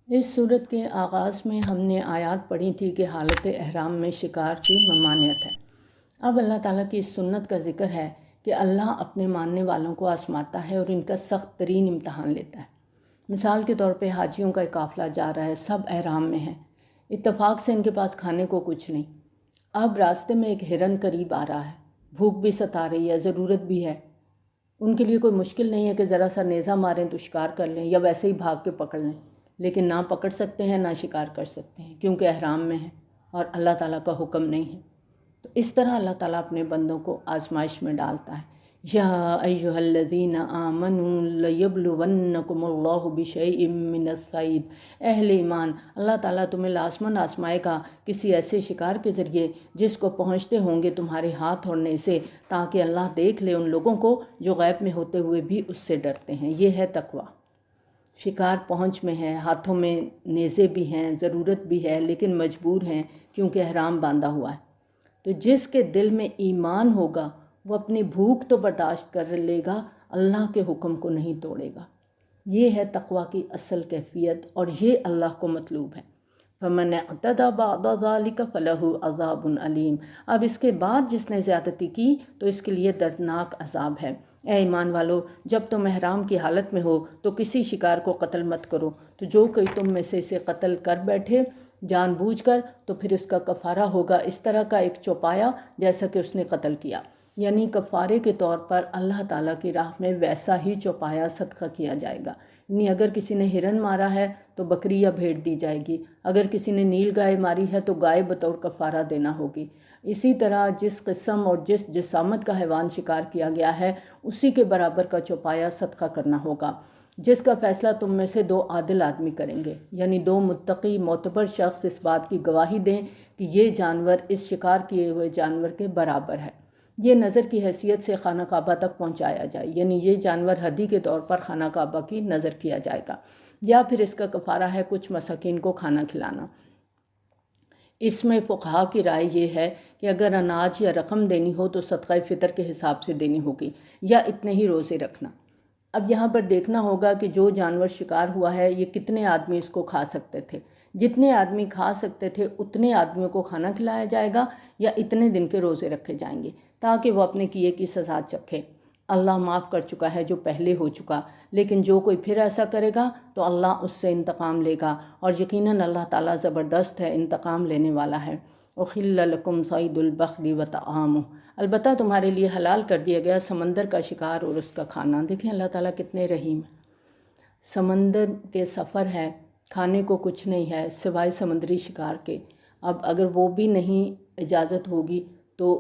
اس صورت کے آغاز میں ہم نے آیات پڑھی تھی کہ حالت احرام میں شکار کی ممانعت ہے۔ اب اللہ تعالیٰ کی اس سنت کا ذکر ہے کہ اللہ اپنے ماننے والوں کو آزماتا ہے اور ان کا سخت ترین امتحان لیتا ہے۔ مثال کے طور پہ حاجیوں کا ایک قافلہ جا رہا ہے، سب احرام میں ہیں، اتفاق سے ان کے پاس کھانے کو کچھ نہیں۔ اب راستے میں ایک ہرن قریب آ رہا ہے، بھوک بھی ستا رہی ہے، ضرورت بھی ہے۔ ان کے لیے کوئی مشکل نہیں ہے کہ ذرا سا نیزہ ماریں تو شکار کر لیں یا ویسے ہی بھاگ کے پکڑ لیں، لیکن نہ پکڑ سکتے ہیں نہ شکار کر سکتے ہیں کیونکہ احرام میں ہیں اور اللہ تعالیٰ کا حکم نہیں ہے۔ تو اس طرح اللہ تعالیٰ اپنے بندوں کو آزمائش میں ڈالتا ہے۔ یا ایھا الذین آمنوا لیبلونکم اللہ بشیء من الصید، اہل ایمان، اللہ تعالیٰ تمہیں لازماً آزمائے گا کسی ایسے شکار کے ذریعے جس کو پہنچتے ہوں گے تمہارے ہاتھ ہونے سے، تاکہ اللہ دیکھ لے ان لوگوں کو جو غیب میں ہوتے ہوئے بھی اس سے ڈرتے ہیں۔ یہ ہے تقویٰ۔ شکار پہنچ میں ہے، ہاتھوں میں نیزے بھی ہیں، ضرورت بھی ہے، لیکن مجبور ہیں کیونکہ احرام باندھا ہوا ہے۔ تو جس کے دل میں ایمان ہوگا وہ اپنی بھوک تو برداشت کر لے گا، اللہ کے حکم کو نہیں توڑے گا۔ یہ ہے تقویٰ کی اصل کیفیت اور یہ اللہ کو مطلوب ہے۔ فَمَنِ اعْتَدَىٰ بَعْدَ ذَلِكَ فَلَهُ عَذَابٌ عَلِيمٌ، اب اس کے بعد جس نے زیادتی کی تو اس کے لیے دردناک عذاب ہے۔ اے ایمان والو، جب تم احرام کی حالت میں ہو تو کسی شکار کو قتل مت کرو، تو جو کوئی تم میں سے اسے قتل کر بیٹھے جان بوجھ کر تو پھر اس کا کفارہ ہوگا اس طرح کا ایک چوپایا جیسا کہ اس نے قتل کیا، یعنی کفارے کے طور پر اللہ تعالیٰ کی راہ میں ویسا ہی چوپایا صدقہ کیا جائے گا۔ یعنی اگر کسی نے ہرن مارا ہے تو بکری یا بھیڑ دی جائے گی، اگر کسی نے نیل گائے ماری ہے تو گائے بطور کفارہ دینا ہوگی۔ اسی طرح جس قسم اور جس جسامت کا حیوان شکار کیا گیا ہے اسی کے برابر کا چوپایا صدقہ کرنا ہوگا، جس کا فیصلہ تم میں سے 2 عادل آدمی کریں گے، یعنی 2 متقی معتبر شخص اس بات کی گواہی دیں کہ یہ جانور اس شکار کیے ہوئے جانور کے برابر ہے۔ یہ نظر کی حیثیت سے خانہ کعبہ تک پہنچایا جائے، یعنی یہ جانور ہدی کے طور پر خانہ کعبہ کی نظر کیا جائے گا، یا پھر اس کا کفارہ ہے کچھ مساکین کو کھانا کھلانا۔ اس میں فقہا کی رائے یہ ہے کہ اگر اناج یا رقم دینی ہو تو صدقہ فطر کے حساب سے دینی ہوگی یا اتنے ہی روزے رکھنا۔ اب یہاں پر دیکھنا ہوگا کہ جو جانور شکار ہوا ہے یہ کتنے آدمی اس کو کھا سکتے تھے۔ جتنے آدمی کھا سکتے تھے اتنے آدمیوں کو کھانا کھلایا جائے گا یا اتنے دن کے روزے رکھے جائیں گے تاکہ وہ اپنے کیے کی سزا چکھے۔ اللہ معاف کر چکا ہے جو پہلے ہو چکا، لیکن جو کوئی پھر ایسا کرے گا تو اللہ اس سے انتقام لے گا، اور یقیناً اللہ تعالیٰ زبردست ہے، انتقام لینے والا ہے۔ اُحِلَّ لَكُمْ صَيْدُ الْبَحْرِ وَطَعَامُهُ، البتہ تمہارے لیے حلال کر دیا گیا سمندر کا شکار اور اس کا کھانا۔ دیکھیں اللہ تعالیٰ کتنے رحیم ہیں۔ سمندر کے سفر ہے، کھانے کو کچھ نہیں ہے سوائے سمندری شکار کے، اب اگر وہ بھی نہیں اجازت ہوگی تو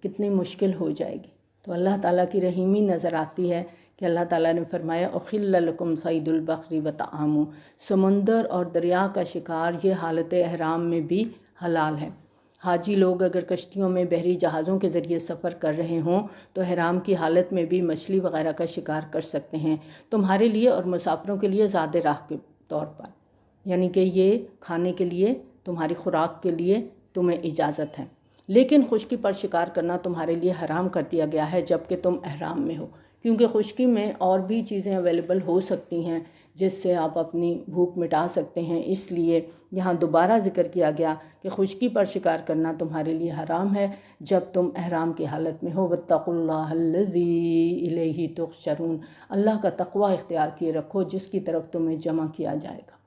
کتنی مشکل ہو جائے گی۔ تو اللہ تعالیٰ کی رحیمی نظر آتی ہے کہ اللہ تعالیٰ نے فرمایا اُحِلَّ لَكُمْ صَيْدُ الْبَحْرِ وَطَعَامُهُ، سمندر اور دریا کا شکار یہ حالت احرام میں بھی حلال ہے۔ حاجی لوگ اگر کشتیوں میں بحری جہازوں کے ذریعے سفر کر رہے ہوں تو احرام کی حالت میں بھی مچھلی وغیرہ کا شکار کر سکتے ہیں، تمہارے لیے اور مسافروں کے لیے زاد راہ کے طور پر، یعنی کہ یہ کھانے کے لیے تمہاری خوراک کے لیے تمہیں اجازت ہے، لیکن خشکی پر شکار کرنا تمہارے لیے حرام کر دیا گیا ہے جب کہ تم احرام میں ہو، کیونکہ خشکی میں اور بھی چیزیں اویلیبل ہو سکتی ہیں جس سے آپ اپنی بھوک مٹا سکتے ہیں، اس لیے یہاں دوبارہ ذکر کیا گیا کہ خشکی پر شکار کرنا تمہارے لیے حرام ہے جب تم احرام کی حالت میں ہو۔ وَاتَّقُوا اللَّهَ الَّذِي إِلَيْهِ تُحْشَرُونَ، اللہ کا تقوی اختیار کیے رکھو جس کی طرف تمہیں جمع کیا جائے گا۔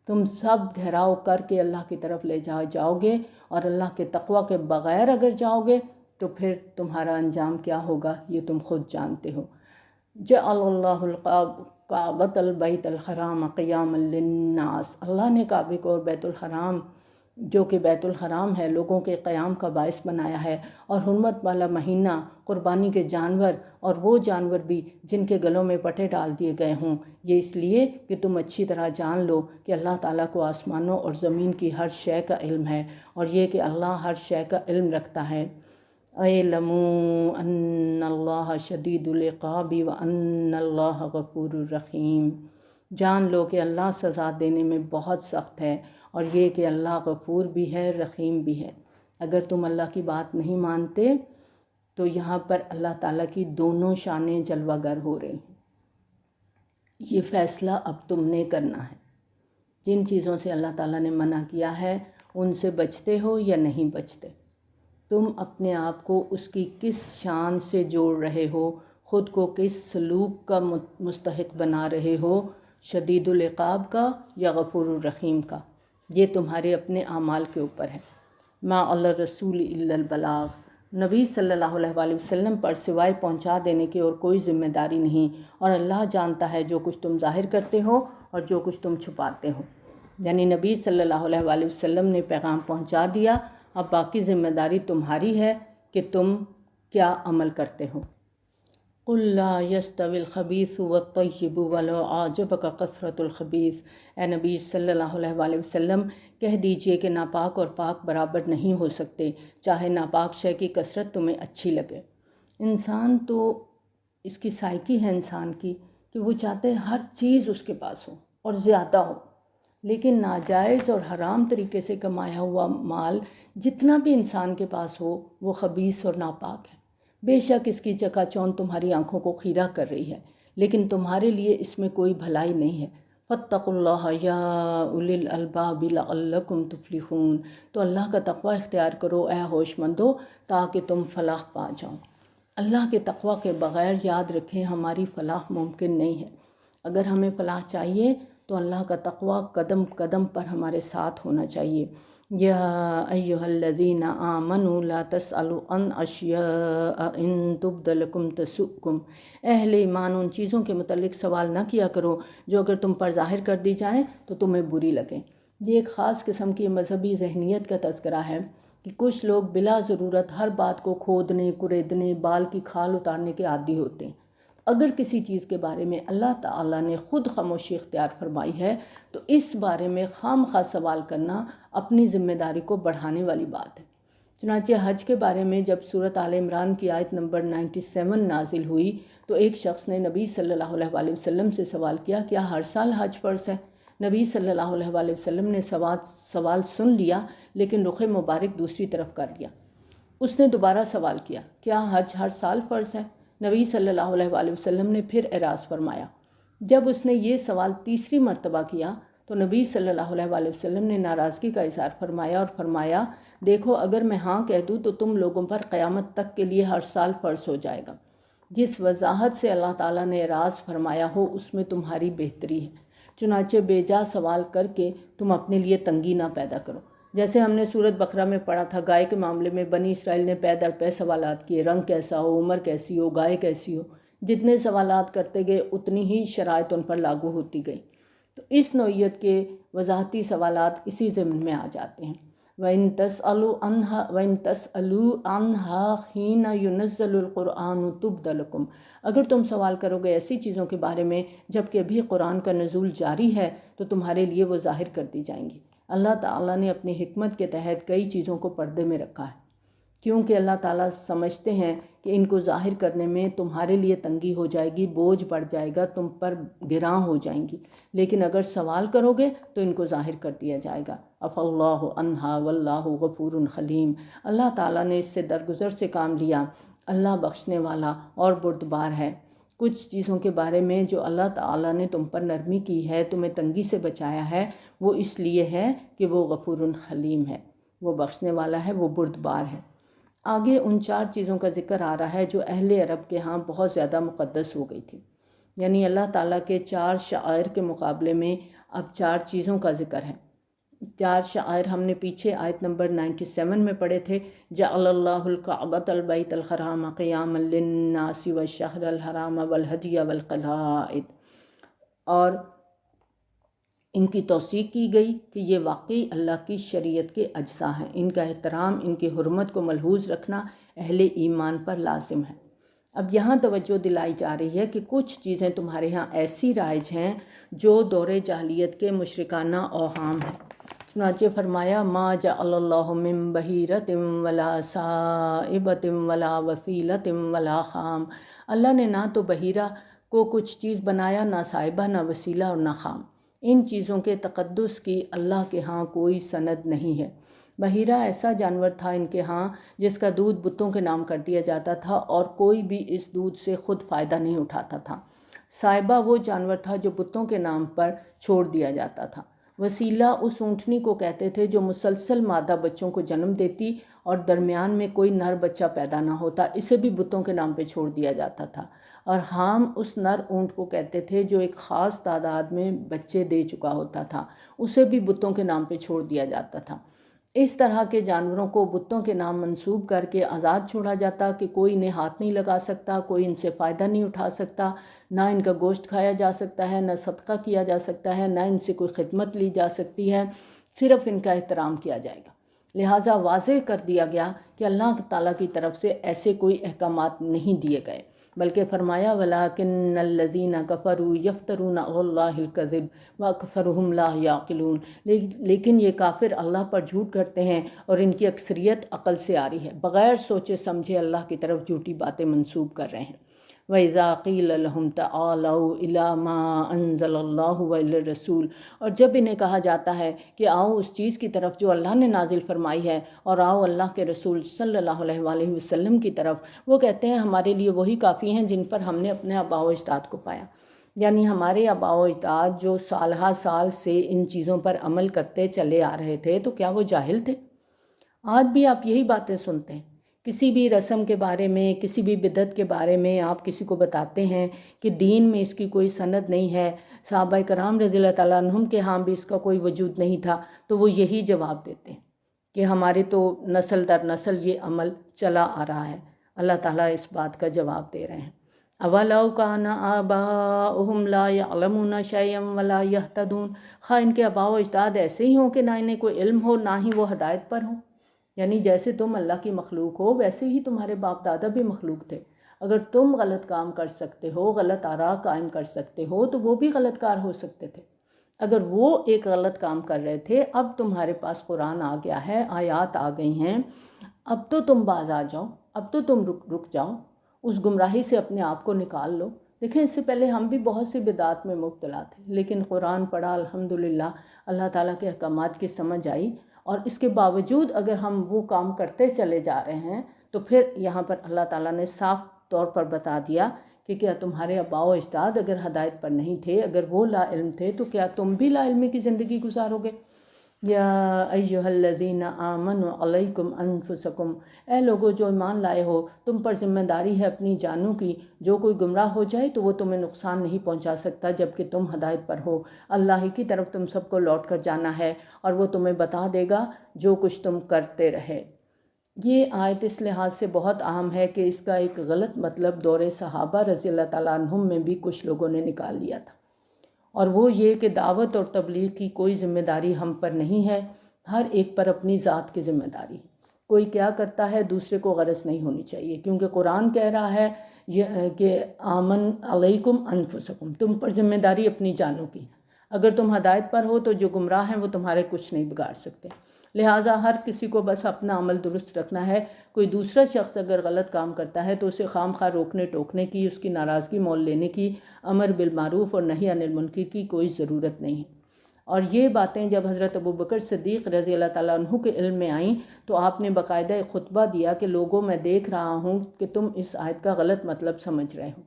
تم سب گھیراؤ کر کے اللہ کی طرف لے جاؤ گے، اور اللہ کے تقوی کے بغیر اگر جاؤ گے تو پھر تمہارا انجام کیا ہوگا یہ تم خود جانتے ہو۔ جعل اللہ الکعبۃ البیت الحرام قیاما للناس، اللہ نے کعبے کو اور بیت الحرام جو کہ بیت الحرام ہے لوگوں کے قیام کا باعث بنایا ہے، اور حرمت والا مہینہ، قربانی کے جانور اور وہ جانور بھی جن کے گلوں میں پٹے ڈال دیے گئے ہوں، یہ اس لیے کہ تم اچھی طرح جان لو کہ اللہ تعالیٰ کو آسمانوں اور زمین کی ہر شے کا علم ہے، اور یہ کہ اللہ ہر شے کا علم رکھتا ہے۔ اعلموا ان اللہ شدید العقاب وان اللہ غفور الرحیم، جان لو کہ اللہ سزا دینے میں بہت سخت ہے، اور یہ کہ اللہ غفور بھی ہے رحیم بھی ہے۔ اگر تم اللہ کی بات نہیں مانتے تو یہاں پر اللہ تعالیٰ کی دونوں شانیں جلوہ گر ہو رہی ہیں۔ یہ فیصلہ اب تم نے کرنا ہے۔ جن چیزوں سے اللہ تعالیٰ نے منع کیا ہے ان سے بچتے ہو یا نہیں بچتے؟ تم اپنے آپ کو اس کی کس شان سے جوڑ رہے ہو؟ خود کو کس سلوک کا مستحق بنا رہے ہو؟ شدید العقاب کا یا غفور الرحیم کا؟ یہ تمہارے اپنے اعمال کے اوپر ہے۔ ما علی الرسول الا البلاغ، نبی صلی اللہ علیہ وآلہ وسلم پر سوائے پہنچا دینے کی اور کوئی ذمہ داری نہیں، اور اللہ جانتا ہے جو کچھ تم ظاہر کرتے ہو اور جو کچھ تم چھپاتے ہو۔ یعنی نبی صلی اللہ علیہ وآلہ وسلم نے پیغام پہنچا دیا، اب باقی ذمہ داری تمہاری ہے کہ تم کیا عمل کرتے ہو۔ قل لا يستوي الخبيث والطيب ولو أعجبك كثرة الخبيث، اے نبی صلی اللہ علیہ وآلہ وسلم کہہ دیجئے کہ ناپاک اور پاک برابر نہیں ہو سکتے، چاہے ناپاک شے کی کثرت تمہیں اچھی لگے۔ انسان تو اس کی سائیکی ہے انسان کی کہ وہ چاہتے ہر چیز اس کے پاس ہو اور زیادہ ہو، لیکن ناجائز اور حرام طریقے سے کمایا ہوا مال جتنا بھی انسان کے پاس ہو وہ خبیث اور ناپاک ہے۔ بے شک اس کی چکا چوند تمہاری آنکھوں کو خیرہ کر رہی ہے، لیکن تمہارے لیے اس میں کوئی بھلائی نہیں ہے۔ فاتقوا اللہ یا اولی الالباب لعلکم تفلحون، تو اللہ کا تقوی اختیار کرو اے ہوش مندو تاکہ تم فلاح پا جاؤ۔ اللہ کے تقوی کے بغیر یاد رکھیں ہماری فلاح ممکن نہیں ہے۔ اگر ہمیں فلاح چاہیے تو اللہ کا تقوی قدم قدم پر ہمارے ساتھ ہونا چاہیے۔ یا ایہا الذین آمنوا لا تسألوا عن اشیاء ان تبد لکم تسؤکم، اہل ایمان ان چیزوں کے متعلق سوال نہ کیا کرو جو اگر تم پر ظاہر کر دی جائیں تو تمہیں بری لگیں۔ یہ ایک خاص قسم کی مذہبی ذہنیت کا تذکرہ ہے کہ کچھ لوگ بلا ضرورت ہر بات کو کھودنے، کریدنے، بال کی کھال اتارنے کے عادی ہوتے ہیں۔ اگر کسی چیز کے بارے میں اللہ تعالیٰ نے خود خاموشی اختیار فرمائی ہے تو اس بارے میں خام خواہ سوال کرنا اپنی ذمہ داری کو بڑھانے والی بات ہے۔ چنانچہ حج کے بارے میں جب سورۃ آل عمران کی آیت نمبر 97 نازل ہوئی تو ایک شخص نے نبی صلی اللہ علیہ وآلہ وسلم سے سوال کیا، کیا ہر سال حج فرض ہے؟ نبی صلی اللہ علیہ وآلہ وسلم نے سوال سن لیا لیکن رخ مبارک دوسری طرف کر لیا۔ اس نے دوبارہ سوال کیا، کیا حج ہر سال فرض ہے؟ نبی صلی اللہ علیہ وآلہ وسلم نے پھر اعراض فرمایا۔ جب اس نے یہ سوال تیسری مرتبہ کیا تو نبی صلی اللہ علیہ وآلہ وسلم نے ناراضگی کا اظہار فرمایا اور فرمایا، دیکھو اگر میں ہاں کہہ دوں تو تم لوگوں پر قیامت تک کے لیے ہر سال فرض ہو جائے گا۔ جس وضاحت سے اللہ تعالیٰ نے اعراض فرمایا ہو اس میں تمہاری بہتری ہے، چنانچہ بے جا سوال کر کے تم اپنے لیے تنگی نہ پیدا کرو۔ جیسے ہم نے سورۃ بقرہ میں پڑھا تھا، گائے کے معاملے میں بنی اسرائیل نے پے در پے سوالات کیے، رنگ کیسا ہو، عمر کیسی ہو، گائے کیسی ہو۔ جتنے سوالات کرتے گئے اتنی ہی شرائط ان پر لاگو ہوتی گئی۔ تو اس نوعیت کے وضاحتی سوالات اسی ضمن میں آ جاتے ہیں۔ وَإِن تَسْأَلُوا عَنْهَا حِينَ يُنَزَّلُ الْقُرْآنُ تُبْدَ لَكُمْ، اگر تم سوال کرو گے ایسی چیزوں کے بارے میں جب کہ ابھی قرآن کا نزول جاری ہے تو تمہارے لیے وہ ظاہر کر دی جائیں گی۔ اللہ تعالیٰ نے اپنی حکمت کے تحت کئی چیزوں کو پردے میں رکھا ہے، کیونکہ اللہ تعالیٰ سمجھتے ہیں کہ ان کو ظاہر کرنے میں تمہارے لیے تنگی ہو جائے گی، بوجھ بڑھ جائے گا، تم پر گراں ہو جائیں گی، لیکن اگر سوال کرو گے تو ان کو ظاہر کر دیا جائے گا۔ عفا اللہ عنہا واللہ غفور حلیم، اللہ تعالیٰ نے اس سے درگزر سے کام لیا، اللہ بخشنے والا اور بردبار ہے۔ کچھ چیزوں کے بارے میں جو اللہ تعالیٰ نے تم پر نرمی کی ہے، تمہیں تنگی سے بچایا ہے، وہ اس لیے ہے کہ وہ غفور حلیم ہے، وہ بخشنے والا ہے، وہ بردبار ہے۔ آگے ان 4 چیزوں کا ذکر آ رہا ہے جو اہل عرب کے ہاں بہت زیادہ مقدس ہو گئی تھی، یعنی اللہ تعالیٰ کے 4 شعائر کے مقابلے میں اب 4 چیزوں کا ذکر ہے۔ 4 شعائر ہم نے پیچھے آیت نمبر 97 میں پڑھے تھے، جعل اللہ الکعبۃ البیت الحرام قیاما للناس والشہر الحرام والہدی والقلائد، اور ان کی توثیق کی گئی کہ یہ واقعی اللہ کی شریعت کے اجزاء ہیں، ان کا احترام، ان کی حرمت کو ملحوظ رکھنا اہل ایمان پر لازم ہے۔ اب یہاں توجہ دلائی جا رہی ہے کہ کچھ چیزیں تمہارے ہاں ایسی رائج ہیں جو دور جاہلیت کے مشرکانہ اوہام ہیں۔ چنانچہ فرمایا، ما جعل اللہ من بحیرۃ ولا سائبۃ ولا وسیلۃ ولا خام، اللہ نے نہ تو بحیرہ کو کچھ چیز بنایا، نہ سائبہ، نہ وسیلہ اور نہ خام۔ ان چیزوں کے تقدس کی اللہ کے ہاں کوئی سند نہیں ہے۔ بحیرہ ایسا جانور تھا ان کے ہاں جس کا دودھ بتوں کے نام کر دیا جاتا تھا اور کوئی بھی اس دودھ سے خود فائدہ نہیں اٹھاتا تھا۔ سائبہ وہ جانور تھا جو بتوں کے نام پر چھوڑ دیا جاتا تھا۔ وسیلہ اس اونٹنی کو کہتے تھے جو مسلسل مادہ بچوں کو جنم دیتی اور درمیان میں کوئی نر بچہ پیدا نہ ہوتا، اسے بھی بتوں کے نام پہ چھوڑ دیا جاتا تھا۔ اور حام اس نر اونٹ کو کہتے تھے جو ایک خاص تعداد میں بچے دے چکا ہوتا تھا، اسے بھی بتوں کے نام پہ چھوڑ دیا جاتا تھا۔ اس طرح کے جانوروں کو بتوں کے نام منسوب کر کے آزاد چھوڑا جاتا کہ کوئی انہیں ہاتھ نہیں لگا سکتا، کوئی ان سے فائدہ نہیں اٹھا سکتا، نہ ان کا گوشت کھایا جا سکتا ہے، نہ صدقہ کیا جا سکتا ہے، نہ ان سے کوئی خدمت لی جا سکتی ہے، صرف ان کا احترام کیا جائے گا۔ لہٰذا واضح کر دیا گیا کہ اللہ تعالیٰ کی طرف سے ایسے کوئی احکامات نہیں دیے گئے، بلکہ فرمایا وَلَٰكِنَّ الَّذِينَ كَفَرُوا يَفْتَرُونَ عَلَى اللَّهِ الْكَذِبَ وَأَكْثَرُهُمْ لَا يَعْقِلُونَ، لیکن یہ کافر اللہ پر جھوٹ کرتے ہیں اور ان کی اکثریت عقل سے آ رہی ہے، بغیر سوچے سمجھے اللہ کی طرف جھوٹی باتیں منسوب کر رہے ہیں۔ وَإِذَا قِيلَ لَهُمْ تَعَالَوْا إِلَىٰ مَا أَنزَلَ اللَّهُ وَإِلَى الرَّسُولِ، اور جب انہیں کہا جاتا ہے کہ آؤ اس چیز کی طرف جو اللہ نے نازل فرمائی ہے، اور آؤ اللہ کے رسول صلی اللہ علیہ وآلہ وسلم کی طرف، وہ کہتے ہیں ہمارے لیے وہی کافی ہیں جن پر ہم نے اپنے آباء و اجداد کو پایا۔ یعنی ہمارے آباء و اجداد جو سالہ سال سے ان چیزوں پر عمل کرتے چلے آ رہے تھے، تو کیا وہ جاہل تھے؟ آج بھی آپ یہی باتیں سنتے ہیں۔ کسی بھی رسم کے بارے میں، کسی بھی بدعت کے بارے میں آپ کسی کو بتاتے ہیں کہ دین میں اس کی کوئی سند نہیں ہے، صحابہ کرام رضی اللہ تعالیٰ عنہم کے ہاں بھی اس کا کوئی وجود نہیں تھا، تو وہ یہی جواب دیتے ہیں کہ ہمارے تو نسل در نسل یہ عمل چلا آ رہا ہے۔ اللہ تعالیٰ اس بات کا جواب دے رہے ہیں۔ اَوَلَوْ كَانَ آبَاؤُهُمْ لَا يَعْلَمُونَ شَيْئًا وَلَا يَهْتَدُونَ، خواہ ان کے آباء و اجداد ایسے ہی ہوں کہ نہ انہیں کوئی علم ہو، نہ ہی وہ ہدایت پر ہوں۔ یعنی جیسے تم اللہ کی مخلوق ہو، ویسے ہی تمہارے باپ دادا بھی مخلوق تھے۔ اگر تم غلط کام کر سکتے ہو، غلط آراء قائم کر سکتے ہو، تو وہ بھی غلط کار ہو سکتے تھے۔ اگر وہ ایک غلط کام کر رہے تھے، اب تمہارے پاس قرآن آ گیا ہے، آیات آ گئی ہیں، اب تو تم باز آ جاؤ، اب تو تم رک جاؤ، اس گمراہی سے اپنے آپ کو نکال لو۔ دیکھیں اس سے پہلے ہم بھی بہت سی بدعات میں مبتلا تھے، لیکن قرآن پڑھا، الحمدللہ اللہ تعالیٰ کے احکامات کی سمجھ آئی، اور اس کے باوجود اگر ہم وہ کام کرتے چلے جا رہے ہیں، تو پھر یہاں پر اللہ تعالیٰ نے صاف طور پر بتا دیا کہ کیا تمہارے آباء و اجداد اگر ہدایت پر نہیں تھے، اگر وہ لا علم تھے، تو کیا تم بھی لا علمی کی زندگی گزارو گے؟ یا ایہا الذین آمنوا علیکم انفسکم، اے لوگو جو ایمان لائے ہو، تم پر ذمہ داری ہے اپنی جانوں کی، جو کوئی گمراہ ہو جائے تو وہ تمہیں نقصان نہیں پہنچا سکتا جبکہ تم ہدایت پر ہو۔ اللہ ہی کی طرف تم سب کو لوٹ کر جانا ہے، اور وہ تمہیں بتا دے گا جو کچھ تم کرتے رہے۔ یہ آیت اس لحاظ سے بہت اہم ہے کہ اس کا ایک غلط مطلب دور صحابہ رضی اللہ تعالیٰ عنہم میں بھی کچھ لوگوں نے نکال لیا تھا، اور وہ یہ کہ دعوت اور تبلیغ کی کوئی ذمہ داری ہم پر نہیں ہے، ہر ایک پر اپنی ذات کی ذمہ داری ہے۔ کوئی کیا کرتا ہے دوسرے کو غرض نہیں ہونی چاہیے، کیونکہ قرآن کہہ رہا ہے کہ آمن علیکم انفسکم، تم پر ذمہ داری اپنی جانوں کی۔ اگر تم ہدایت پر ہو تو جو گمراہ ہیں وہ تمہارے کچھ نہیں بگاڑ سکتے۔ لہٰذا ہر کسی کو بس اپنا عمل درست رکھنا ہے۔ کوئی دوسرا شخص اگر غلط کام کرتا ہے تو اسے خام خواہ روکنے ٹوکنے کی، اس کی ناراضگی مول لینے کی، امر بالمعروف اور نہی عن المنکر کی کوئی ضرورت نہیں ہے۔ اور یہ باتیں جب حضرت ابوبکر صدیق رضی اللہ تعالیٰ عنہ کے علم میں آئیں تو آپ نے باقاعدہ ایک خطبہ دیا کہ لوگوں میں دیکھ رہا ہوں کہ تم اس آیت کا غلط مطلب سمجھ رہے ہو۔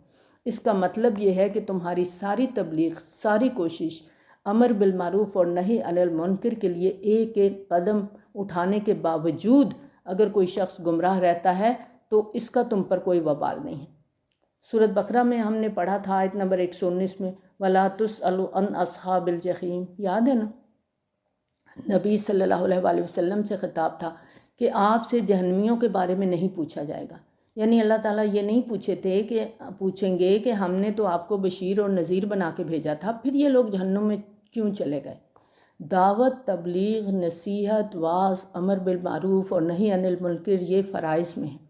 اس کا مطلب یہ ہے کہ تمہاری ساری تبلیغ، ساری کوشش امر بالمعروف اور نہی عن المنکر کے لیے ایک ایک قدم اٹھانے کے باوجود اگر کوئی شخص گمراہ رہتا ہے تو اس کا تم پر کوئی وبال نہیں ہے۔ سورۃ بقرہ میں ہم نے پڑھا تھا آیت نمبر 119 میں وَلَا تُسْأَلُوا عَنْ أَصْحَابِ الْجَحِيمِ، یاد ہے نا؟ نبی صلی اللہ علیہ وآلہ وسلم سے خطاب تھا کہ آپ سے جہنمیوں کے بارے میں نہیں پوچھا جائے گا۔ یعنی اللہ تعالیٰ یہ نہیں پوچھیں گے کہ ہم نے تو آپ کو بشیر اور نذیر بنا کے بھیجا تھا، پھر یہ لوگ جہنم میں کیوں چلے گئے؟ دعوت، تبلیغ، نصیحت، واعظ، امر بالمعروف اور نہی عن المنکر یہ فرائض میں ہیں،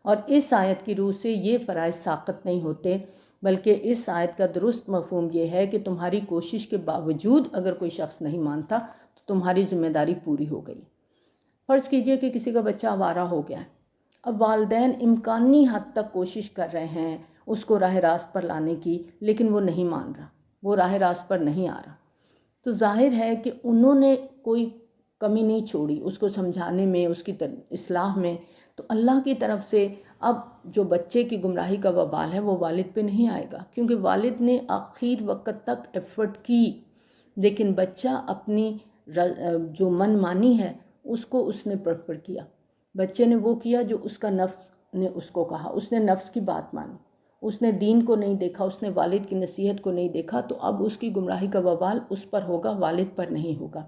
اور اس آیت کی روح سے یہ فرائض ساقط نہیں ہوتے، بلکہ اس آیت کا درست مفہوم یہ ہے کہ تمہاری کوشش کے باوجود اگر کوئی شخص نہیں مانتا تو تمہاری ذمہ داری پوری ہو گئی۔ فرض کیجئے کہ کسی کا بچہ آوارہ ہو گیا ہے، اب والدین امکانی حد تک کوشش کر رہے ہیں اس کو راہ راست پر لانے کی، لیکن وہ نہیں مان رہا، وہ راہ راست پر نہیں آ رہا، تو ظاہر ہے کہ انہوں نے کوئی کمی نہیں چھوڑی اس کو سمجھانے میں، اس کی اصلاح میں۔ تو اللہ کی طرف سے اب جو بچے کی گمراہی کا وبال ہے وہ والد پہ نہیں آئے گا، کیونکہ والد نے آخر وقت تک ایفرٹ کی، لیکن بچہ اپنی جو من مانی ہے اس نے پریفر کیا، بچے نے وہ کیا جو اس کا نفس نے اس کو کہا، اس نے نفس کی بات مانی، اس نے دین کو نہیں دیکھا، اس نے والد کی نصیحت کو نہیں دیکھا، تو اب اس کی گمراہی کا وبال اس پر ہوگا، والد پر نہیں ہوگا۔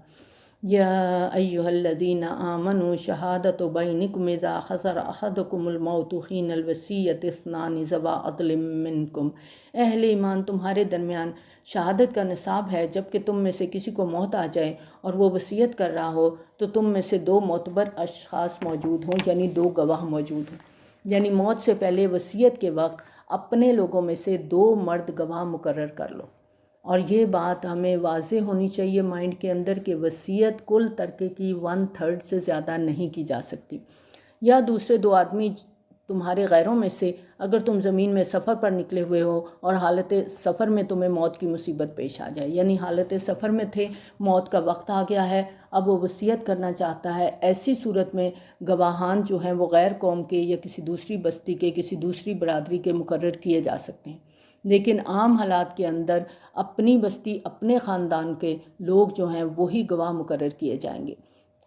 یا ایھا الذین آمنوا شہادۃ بینکم اذا حضر احدکم الموت حین الوصیۃ اثنان ذوی عدل منکم، اہل ایمان تمہارے درمیان شہادت کا نصاب ہے جب کہ تم میں سے کسی کو موت آ جائے اور وہ وصیت کر رہا ہو تو تم میں سے 2 معتبر اشخاص موجود ہوں، یعنی 2 گواہ موجود ہوں، یعنی موت سے پہلے وصیت کے وقت اپنے لوگوں میں سے 2 مرد گواہ مقرر کر لو۔ اور یہ بات ہمیں واضح ہونی چاہیے مائنڈ کے اندر کہ وصیت کل ترکے کی 1/3 سے زیادہ نہیں کی جا سکتی۔ یا دوسرے 2 آدمی تمہارے غیروں میں سے، اگر تم زمین میں سفر پر نکلے ہوئے ہو اور حالت سفر میں تمہیں موت کی مصیبت پیش آ جائے، یعنی حالت سفر میں تھے، موت کا وقت آ گیا ہے، اب وہ وصیت کرنا چاہتا ہے، ایسی صورت میں گواہان جو ہیں وہ غیر قوم کے یا کسی دوسری بستی کے، کسی دوسری برادری کے مقرر کیے جا سکتے ہیں۔ لیکن عام حالات کے اندر اپنی بستی، اپنے خاندان کے لوگ جو ہیں وہی گواہ مقرر کیے جائیں گے۔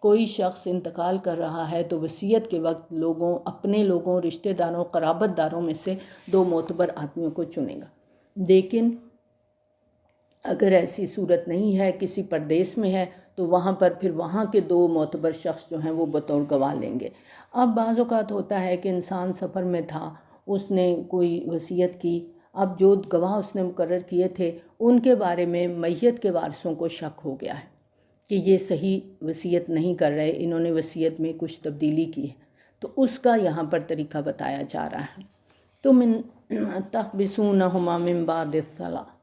کوئی شخص انتقال کر رہا ہے تو وصیت کے وقت اپنے لوگوں، رشتہ داروں، قرابت داروں میں سے 2 معتبر آدمیوں کو چنے گا۔ لیکن اگر ایسی صورت نہیں ہے، کسی پردیس میں ہے، تو وہاں پر پھر وہاں کے 2 معتبر شخص جو ہیں وہ بطور گواہ لیں گے۔ اب بعض اوقات ہوتا ہے کہ انسان سفر میں تھا، اس نے کوئی وصیت کی، اب جو گواہ اس نے مقرر کیے تھے ان کے بارے میں میت کے وارثوں کو شک ہو گیا ہے کہ یہ صحیح وصیت نہیں کر رہے، انہوں نے وصیت میں کچھ تبدیلی کی ہے، تو اس کا یہاں پر طریقہ بتایا جا رہا ہے۔ تم تحبسونہما من بعد الصلاۃ،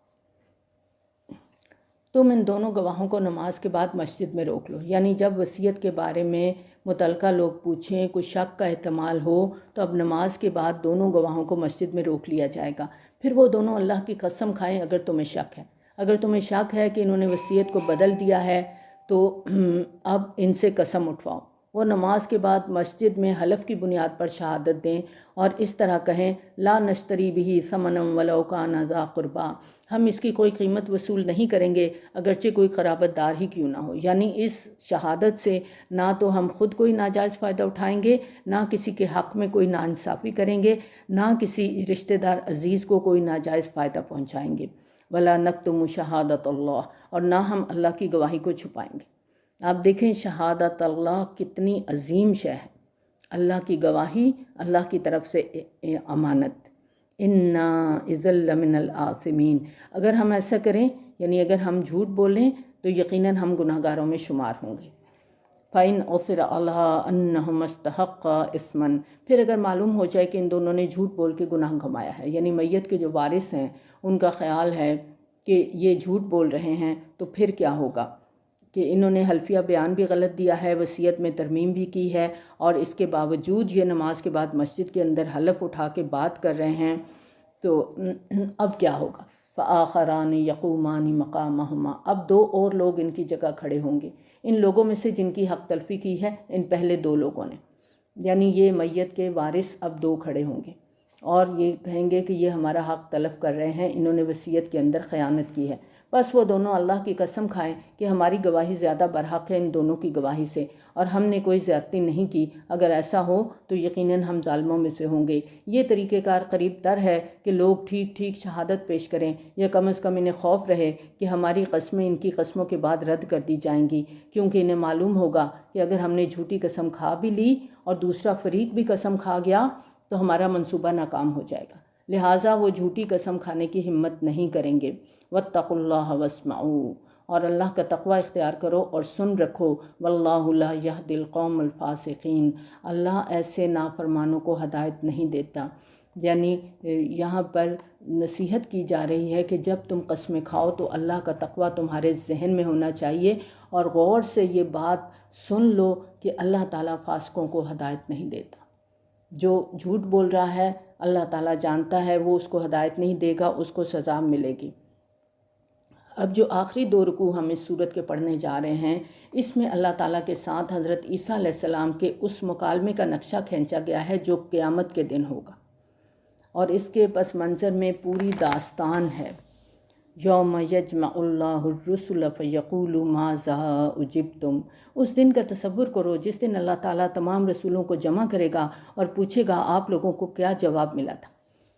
تم ان دونوں گواہوں کو نماز کے بعد مسجد میں روک لو، یعنی جب وصیت کے بارے میں متعلقہ لوگ پوچھیں، کوئی شک کا احتمال ہو، تو اب نماز کے بعد دونوں گواہوں کو مسجد میں روک لیا جائے گا۔ پھر وہ دونوں اللہ کی قسم کھائیں اگر تمہیں شک ہے۔ اگر تمہیں شک ہے کہ انہوں نے وصیت کو بدل دیا ہے تو اب ان سے قسم اٹھواؤ۔ وہ نماز کے بعد مسجد میں حلف کی بنیاد پر شہادت دیں اور اس طرح کہیں لا نشتری بہ ثمنا ولو کان ذا قربا، ہم اس کی کوئی قیمت وصول نہیں کریں گے اگرچہ کوئی قرابت دار ہی کیوں نہ ہو۔ یعنی اس شہادت سے نہ تو ہم خود کوئی ناجائز فائدہ اٹھائیں گے، نہ کسی کے حق میں کوئی ناانصافی کریں گے، نہ کسی رشتہ دار عزیز کو کوئی ناجائز فائدہ پہنچائیں گے۔ ولا نکتم شہادت اللہ، اور نہ ہم اللہ کی گواہی کو چھپائیں گے۔ آپ دیکھیں شہادت اللہ کتنی عظیم شے ہے، اللہ کی گواہی، اللہ کی طرف سے امانت۔ انا اذا لمن الآثمین، اگر ہم ایسا کریں یعنی اگر ہم جھوٹ بولیں تو یقیناً ہم گناہ گاروں میں شمار ہوں گے۔ فَإِنْ عُثِرَ عَلَىٰ أَنَّهُمَا اسْتَحَقَّا إِثْمًا، پھر اگر معلوم ہو جائے کہ ان دونوں نے جھوٹ بول کے گناہ کمایا ہے، یعنی میت کے جو وارث ہیں ان کا خیال ہے کہ یہ جھوٹ بول رہے ہیں، تو پھر کیا ہوگا کہ انہوں نے حلفیہ بیان بھی غلط دیا ہے، وصیت میں ترمیم بھی کی ہے، اور اس کے باوجود یہ نماز کے بعد مسجد کے اندر حلف اٹھا کے بات کر رہے ہیں، تو اب کیا ہوگا؟ فآخران یقومان مقامہما، اب 2 اور لوگ ان کی جگہ کھڑے ہوں گے، ان لوگوں میں سے جن کی حق تلفی کی ہے ان پہلے 2 لوگوں نے، یعنی یہ میت کے وارث اب 2 کھڑے ہوں گے اور یہ کہیں گے کہ یہ ہمارا حق تلف کر رہے ہیں، انہوں نے وصیت کے اندر خیانت کی ہے۔ بس وہ دونوں اللہ کی قسم کھائیں کہ ہماری گواہی زیادہ برحق ہے ان دونوں کی گواہی سے، اور ہم نے کوئی زیادتی نہیں کی، اگر ایسا ہو تو یقیناً ہم ظالموں میں سے ہوں گے۔ یہ طریقہ کار قریب تر ہے کہ لوگ ٹھیک ٹھیک شہادت پیش کریں، یا کم از کم انہیں خوف رہے کہ ہماری قسمیں ان کی قسموں کے بعد رد کر دی جائیں گی، کیونکہ انہیں معلوم ہوگا کہ اگر ہم نے جھوٹی قسم کھا بھی لی اور دوسرا فریق بھی قسم کھا گیا تو ہمارا منصوبہ ناکام ہو جائے گا، لہٰذا وہ جھوٹی قسم کھانے کی ہمت نہیں کریں گے۔ واتقوا اللہ واسمعوا، اور اللہ کا تقوی اختیار کرو اور سن رکھو۔ واللہ لا یہدی القوم الفاسقین، اللہ ایسے نافرمانوں کو ہدایت نہیں دیتا۔ یعنی یہاں پر نصیحت کی جا رہی ہے کہ جب تم قسمیں کھاؤ تو اللہ کا تقوی تمہارے ذہن میں ہونا چاہیے، اور غور سے یہ بات سن لو کہ اللہ تعالیٰ فاسقوں کو ہدایت نہیں دیتا۔ جو جھوٹ بول رہا ہے اللہ تعالیٰ جانتا ہے وہ اس کو ہدایت نہیں دے گا، اس کو سزا ملے گی۔ اب جو آخری 2 رکوع ہم اس صورت کے پڑھنے جا رہے ہیں، اس میں اللہ تعالیٰ کے ساتھ حضرت عیسیٰ علیہ السلام کے اس مکالمے کا نقشہ کھینچا گیا ہے جو قیامت کے دن ہوگا، اور اس کے پس منظر میں پوری داستان ہے۔ یوم یجمع اللہ الرسل فیقول ماذا اجبتم، اس دن کا تصور کرو جس دن اللہ تعالیٰ تمام رسولوں کو جمع کرے گا اور پوچھے گا آپ لوگوں کو کیا جواب ملا تھا،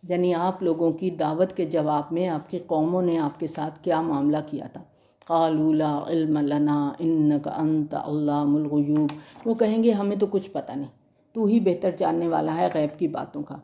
یعنی آپ لوگوں کی دعوت کے جواب میں آپ کی قوموں نے آپ کے ساتھ کیا معاملہ کیا تھا۔ قالوا لا علم لنا انک انت علام الغیوب، وہ کہیں گے ہمیں تو کچھ پتہ نہیں، تو ہی بہتر جاننے والا ہے غیب کی باتوں کا۔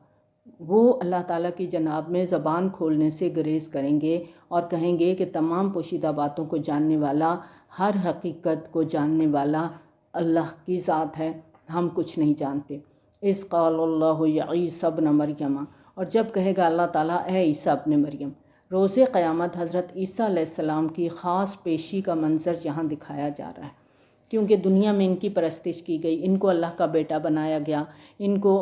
وہ اللہ تعالیٰ کی جناب میں زبان کھولنے سے گریز کریں گے اور کہیں گے کہ تمام پوشیدہ باتوں کو جاننے والا، ہر حقیقت کو جاننے والا اللہ کی ذات ہے، ہم کچھ نہیں جانتے۔ اذ قال اللہ یا عیسی ابن مریم، اور جب کہے گا اللہ تعالیٰ اے عیسیٰ ابن مریم۔ روز قیامت حضرت عیسیٰ علیہ السلام کی خاص پیشی کا منظر یہاں دکھایا جا رہا ہے، کیونکہ دنیا میں ان کی پرستش کی گئی، ان کو اللہ کا بیٹا بنایا گیا، ان کو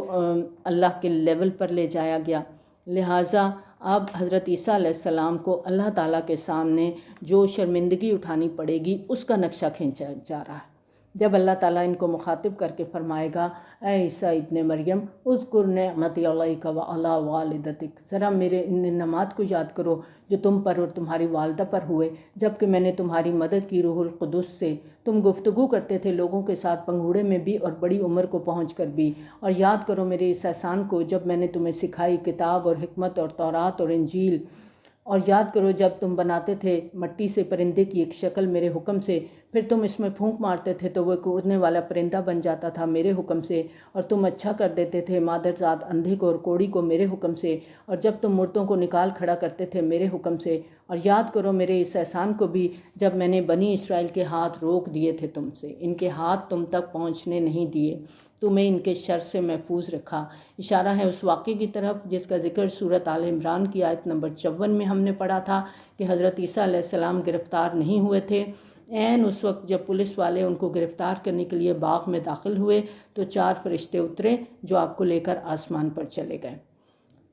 اللہ کے لیول پر لے جایا گیا، لہٰذا اب حضرت عیسیٰ علیہ السلام کو اللہ تعالیٰ کے سامنے جو شرمندگی اٹھانی پڑے گی اس کا نقشہ کھینچا جا رہا ہے۔ جب اللہ تعالیٰ ان کو مخاطب کر کے فرمائے گا اے عیسیٰ ابن مریم اذکر نعمتی علیک وعلی والدتک، ذرا میرے ان انعامات کو یاد کرو جو تم پر اور تمہاری والدہ پر ہوئے جب کہ میں نے تمہاری مدد کی روح القدس سے، تم گفتگو کرتے تھے لوگوں کے ساتھ پنگھوڑے میں بھی اور بڑی عمر کو پہنچ کر بھی، اور یاد کرو میرے اس احسان کو جب میں نے تمہیں سکھائی کتاب اور حکمت اور تورات اور انجیل، اور یاد کرو جب تم بناتے تھے مٹی سے پرندے کی ایک شکل میرے حکم سے، پھر تم اس میں پھونک مارتے تھے تو وہ ایک اڑنے والا پرندہ بن جاتا تھا میرے حکم سے، اور تم اچھا کر دیتے تھے مادرزاد اندھے کو اور کوڑی کو میرے حکم سے، اور جب تم مردوں کو نکال کھڑا کرتے تھے میرے حکم سے، اور یاد کرو میرے اس احسان کو بھی جب میں نے بنی اسرائیل کے ہاتھ روک دیے تھے تم سے، ان کے ہاتھ تم تک پہنچنے نہیں دیے، تمہیں ان کے شر سے محفوظ رکھا۔ اشارہ ہے اس واقعے کی طرف جس کا ذکر سورۃ آل عمران کی آیت نمبر 54 میں ہم نے پڑھا تھا کہ حضرت عیسیٰ علیہ السلام گرفتار نہیں ہوئے تھے، عین اس وقت جب پولیس والے ان کو گرفتار کرنے کے لیے باغ میں داخل ہوئے تو 4 فرشتے اترے جو آپ کو لے کر آسمان پر چلے گئے۔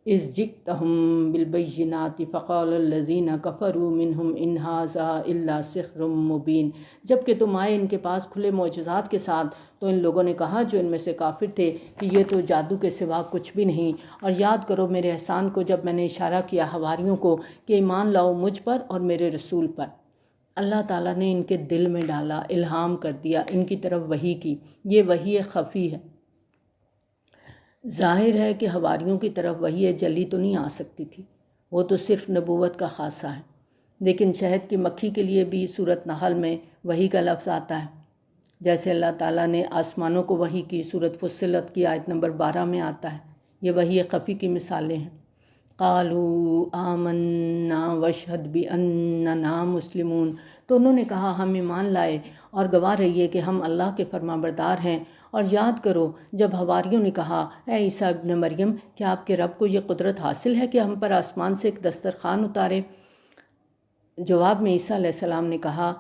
اذ جئتہم بالبینات فقال الذین کفروا منہم ان ھذا الا سحر مبین، جب کہ تم آئے ان کے پاس کھلے معجزات کے ساتھ تو ان لوگوں نے کہا جو ان میں سے کافر تھے کہ یہ تو جادو کے سوا کچھ بھی نہیں۔ اور یاد کرو میرے احسان کو جب میں نے اشارہ کیا حواریوں کو کہ ایمان لاؤ مجھ پر اور میرے رسول پر، اللہ تعالیٰ نے ان کے دل میں ڈالا، الہام کر دیا، ان کی طرف وحی کی، یہ وحی خفی ہے۔ ظاہر ہے کہ حواریوں کی طرف وحی جلی تو نہیں آ سکتی تھی، وہ تو صرف نبوت کا خاصہ ہے، لیکن شہد کی مکھی کے لیے بھی سورۃ نحل میں وحی کا لفظ آتا ہے، جیسے اللہ تعالیٰ نے آسمانوں کو وحی کی سورۃ فصلت کی آیت نمبر 12 میں آتا ہے، یہ وحی خفی کی مثالیں ہیں۔ قالوا آمنا واشہد باننا مسلمون، تو انہوں نے کہا ہم ایمان لائے اور گواہ رہیے کہ ہم اللہ کے فرما بردار ہیں۔ اور یاد کرو جب حواریوں نے کہا اے عیسیٰ ابن مریم کیا آپ کے رب کو یہ قدرت حاصل ہے کہ ہم پر آسمان سے ایک دسترخوان اتارے؟ جواب میں عیسیٰ علیہ السلام نے کہا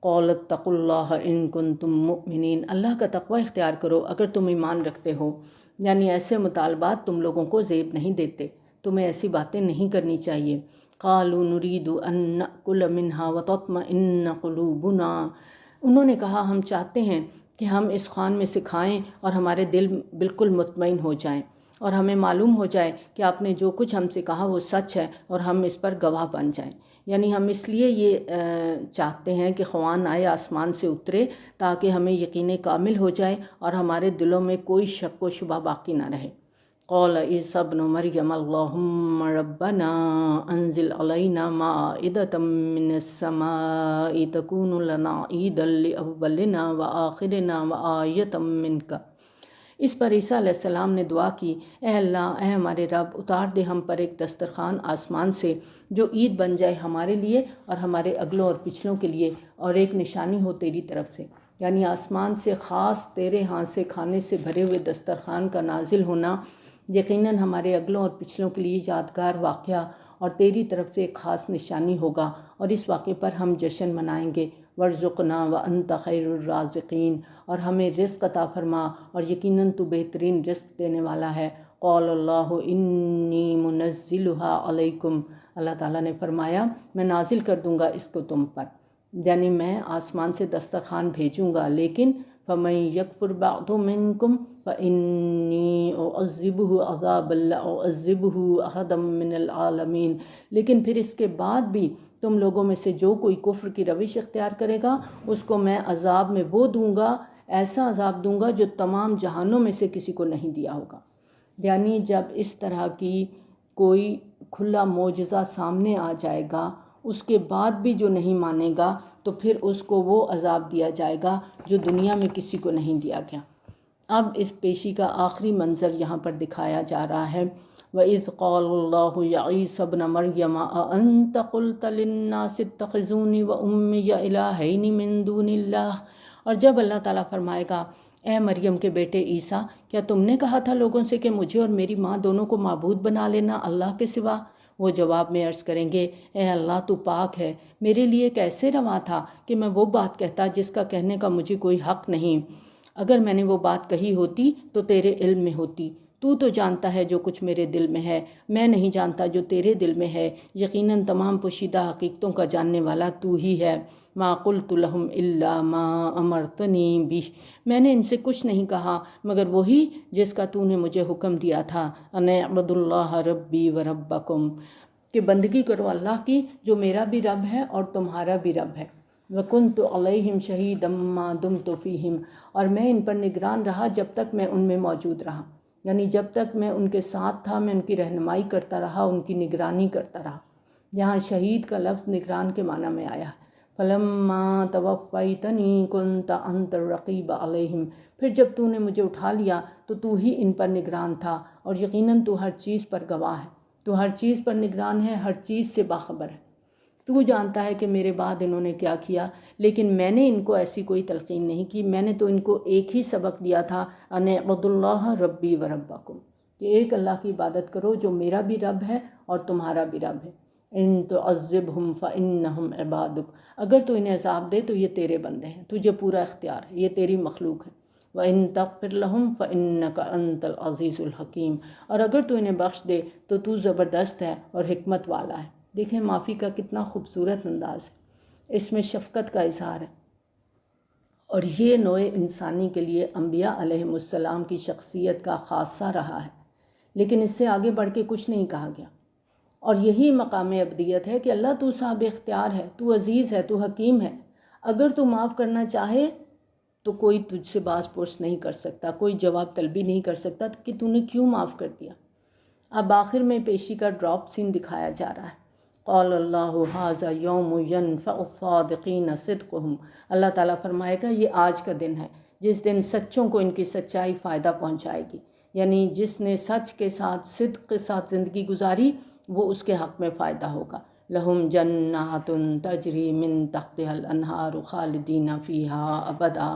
قال اتقوا اللہ ان کنتم مؤمنین، اللہ کا تقوی اختیار کرو اگر تم ایمان رکھتے ہو، یعنی ایسے مطالبات تم لوگوں کو زیب نہیں دیتے، تمہیں ایسی باتیں نہیں کرنی چاہیے۔ قالوا نريد ان نأكل منها وتطمئن قلوبنا، انہوں نے کہا ہم چاہتے ہیں کہ ہم اس خوان میں سے کھائیں اور ہمارے دل بالکل مطمئن ہو جائیں اور ہمیں معلوم ہو جائے کہ آپ نے جو کچھ ہم سے کہا وہ سچ ہے اور ہم اس پر گواہ بن جائیں، یعنی ہم اس لیے یہ چاہتے ہیں کہ خوان آئے آسمان سے اترے تاکہ ہمیں یقین کامل ہو جائے اور ہمارے دلوں میں کوئی شک و شبہ باقی نہ رہے۔ قال عیسی ابن مریم اللہم ربنا انزل علینا مائدۃ من السماء تکون لنا عیدا لاولنا وآخرنا وآیۃ منک، اس پر عیسیٰ علیہ السلام نے دعا کی اے اللہ اے ہمارے رب اتار دے ہم پر ایک دسترخوان آسمان سے جو عید بن جائے ہمارے لیے اور ہمارے اگلوں اور پچھلوں کے لیے، اور ایک نشانی ہو تیری طرف سے، یعنی آسمان سے خاص تیرے ہاتھ سے کھانے سے بھرے ہوئے دسترخوان کا نازل ہونا یقیناً ہمارے اگلوں اور پچھلوں کے لیے یادگار واقعہ اور تیری طرف سے ایک خاص نشانی ہوگا، اور اس واقعے پر ہم جشن منائیں گے۔ وارزقنا وانت خیر الرازقین، اور ہمیں رزق عطا فرما اور یقیناً تو بہترین رزق دینے والا ہے۔ قال اللہ انی منزلھا علیکم، اللہ تعالیٰ نے فرمایا میں نازل کر دوں گا اس کو تم پر، یعنی میں آسمان سے دسترخوان بھیجوں گا، لیکن فمن یکفر بعد منکم فانی اعذبہ عذابا لا اعذبہ احدا من العالمین، لیکن پھر اس کے بعد بھی تم لوگوں میں سے جو کوئی کفر کی روش اختیار کرے گا اس کو میں عذاب میں وہ دوں گا، ایسا عذاب دوں گا جو تمام جہانوں میں سے کسی کو نہیں دیا ہوگا۔ یعنی جب اس طرح کی کوئی کھلا معجزہ سامنے آ جائے گا اس کے بعد بھی جو نہیں مانے گا تو پھر اس کو وہ عذاب دیا جائے گا جو دنیا میں کسی کو نہیں دیا گیا۔ اب اس پیشی کا آخری منظر یہاں پر دکھایا جا رہا ہے، وَإِذْ قَالَ اللَّهُ يَا عِيسَى ابْنَ مَرْيَمَ أَأَنْتَ قُلْتَ لِلنَّاسِ اتَّخِذُونِي وَأُمِّيَ إِلَٰهَيْنِ مِن دُونِ اللَّهِ، اور جب اللہ تعالیٰ فرمائے گا اے مریم کے بیٹے عیسیٰ، کیا تم نے کہا تھا لوگوں سے کہ مجھے اور میری ماں دونوں کو معبود بنا لینا اللہ کے سوا؟ وہ جواب میں عرض کریں گے اے اللہ تو پاک ہے، میرے لیے کیسے روا تھا کہ میں وہ بات کہتا جس کا کہنے کا مجھے کوئی حق نہیں۔ اگر میں نے وہ بات کہی ہوتی تو تیرے علم میں ہوتی، تو جانتا ہے جو کچھ میرے دل میں ہے، میں نہیں جانتا جو تیرے دل میں ہے، یقیناً تمام پوشیدہ حقیقتوں کا جاننے والا تو ہی ہے۔ ما قلت لهم الا ما امرتنی بہ، میں نے ان سے کچھ نہیں کہا مگر وہی جس کا تو نے مجھے حکم دیا تھا، ان اعبدوا اللہ ربی و ربکم، کہ بندگی کرو اللہ کی جو میرا بھی رب ہے اور تمہارا بھی رب ہے۔ وَكُنْتُ عَلَيْهِمْ شَهِيدًا مَا دُمْتُ فِيهِمْ، اور میں ان پر نگران رہا جب تک میں ان میں موجود رہا، یعنی جب تک میں ان کے ساتھ تھا میں ان کی رہنمائی کرتا رہا، ان کی نگرانی کرتا رہا۔ یہاں شہید کا لفظ نگران کے معنی میں آیا ہے۔ فَلَمَّا تَوَفَّيْتَنِي كُنْتَ أَنْتَ الرَّقِيبَ عَلَيْهِمْ، پھر جب تو نے مجھے اٹھا لیا تو تو ہی ان پر نگران تھا، اور یقیناً تو ہر چیز پر گواہ ہے، تو ہر چیز پر نگران ہے، ہر چیز سے باخبر ہے۔ تو جانتا ہے کہ میرے بعد انہوں نے کیا کیا، لیکن میں نے ان کو ایسی کوئی تلقین نہیں کی، میں نے تو ان کو ایک ہی سبق دیا تھا، ان اعبدوا اللہ ربی و ربکم، کہ ایک اللہ کی عبادت کرو جو میرا بھی رب ہے اور تمہارا بھی رب ہے۔ ان تعذبہم فانہم عبادک، اگر تو انہیں عذاب دے تو یہ تیرے بندے ہیں، تجھے پورا اختیار ہے، یہ تیری مخلوق ہے۔ وَإِن تَغْفِرْ لَهُمْ فَإِنَّكَ أَنْتَ الْعَزِيزُ الْحَكِيمُ، اور اگر تو انہیں بخش دے تو زبردست ہے اور حکمت والا ہے۔ دیکھیں معافی کا کتنا خوبصورت انداز ہے، اس میں شفقت کا اظہار ہے، اور یہ نوع انسانی کے لیے انبیاء علیہم السلام کی شخصیت کا خاصہ رہا ہے، لیکن اس سے آگے بڑھ کے کچھ نہیں کہا گیا۔ اور یہی مقام ابدیت ہے کہ اللہ تو صاحب اختیار ہے، تو عزیز ہے، تو حکیم ہے، اگر تو معاف کرنا چاہے تو کوئی تجھ سے باز پرس نہیں کر سکتا، کوئی جواب طلبی نہیں کر سکتا کہ تو نے کیوں معاف کر دیا۔ اب آخر میں پیشی کا ڈراپ سین دکھایا جا رہا ہے۔ قال اللہ ھذا یوم ینفع الصادقین صدقہم، اللہ تعالیٰ فرمائے گا یہ آج کا دن ہے جس دن سچوں کو ان کی سچائی فائدہ پہنچائے گی، یعنی جس نے سچ کے ساتھ صدق کے ساتھ زندگی گزاری وہ اس کے حق میں فائدہ ہوگا۔ لہم جنات تجری من تحتها الانہار خالدین فیہا ابدا،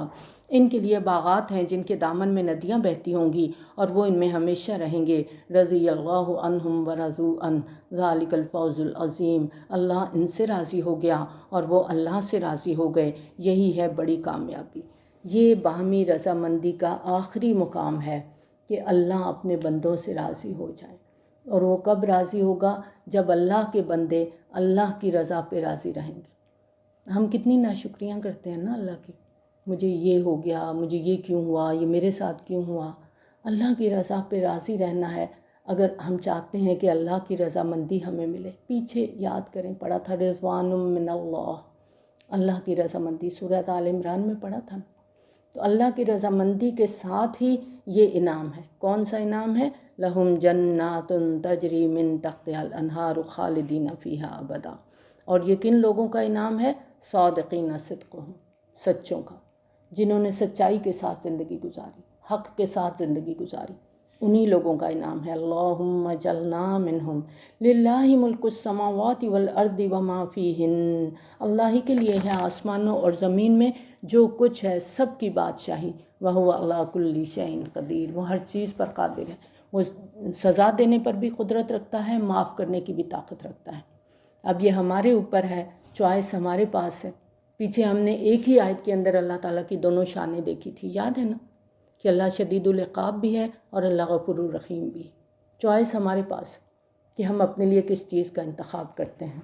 ان کے لیے باغات ہیں جن کے دامن میں ندیاں بہتی ہوں گی اور وہ ان میں ہمیشہ رہیں گے۔ رضی اللہ عنہم ورضوا عنہ ذالک الفوز العظیم، اللہ ان سے راضی ہو گیا اور وہ اللہ سے راضی ہو گئے، یہی ہے بڑی کامیابی۔ یہ باہمی رضامندی کا آخری مقام ہے کہ اللہ اپنے بندوں سے راضی ہو جائے، اور وہ کب راضی ہوگا؟ جب اللہ کے بندے اللہ کی رضا پہ راضی رہیں گے۔ ہم کتنی ناشکریاں کرتے ہیں نا اللہ کی، مجھے یہ ہو گیا، مجھے یہ کیوں ہوا، یہ میرے ساتھ کیوں ہوا۔ اللہ کی رضا پہ راضی رہنا ہے اگر ہم چاہتے ہیں کہ اللہ کی رضامندی ہمیں ملے۔ پیچھے یاد کریں پڑھا تھا رضوان من اللہ، اللہ کی رضامندی سورہ آل عمران میں پڑھا تھا۔ تو اللہ کی رضامندی کے ساتھ ہی یہ انعام ہے۔ کون سا انعام ہے؟ لہم جنات تجری من تحتها الانہار خالدین فیہا ابدا، اور یہ کن لوگوں کا انعام ہے؟ صادقین صدقہم، سچوں کا، جنہوں نے سچائی کے ساتھ زندگی گزاری، حق کے ساتھ زندگی گزاری، انہی لوگوں کا انعام ہے۔ اللہم اجعلنا منہم، للہ ملک السماوات والارض وما فیہن، اللہ ہی کے لیے ہے آسمانوں اور زمین میں جو کچھ ہے سب کی بادشاہی، وہو علی کل شیء قدیر، وہ ہر چیز پر قادر ہے، وہ سزا دینے پر بھی قدرت رکھتا ہے، معاف کرنے کی بھی طاقت رکھتا ہے۔ اب یہ ہمارے اوپر ہے، چوائس ہمارے پاس ہے۔ پیچھے ہم نے ایک ہی آیت کے اندر اللہ تعالیٰ کی دونوں شانیں دیکھی تھی، یاد ہے نا، کہ اللہ شدید العقاب بھی ہے اور اللہ غفور الرحیم بھی ہے۔ چوائس ہمارے پاس کہ ہم اپنے لیے کس چیز کا انتخاب کرتے ہیں۔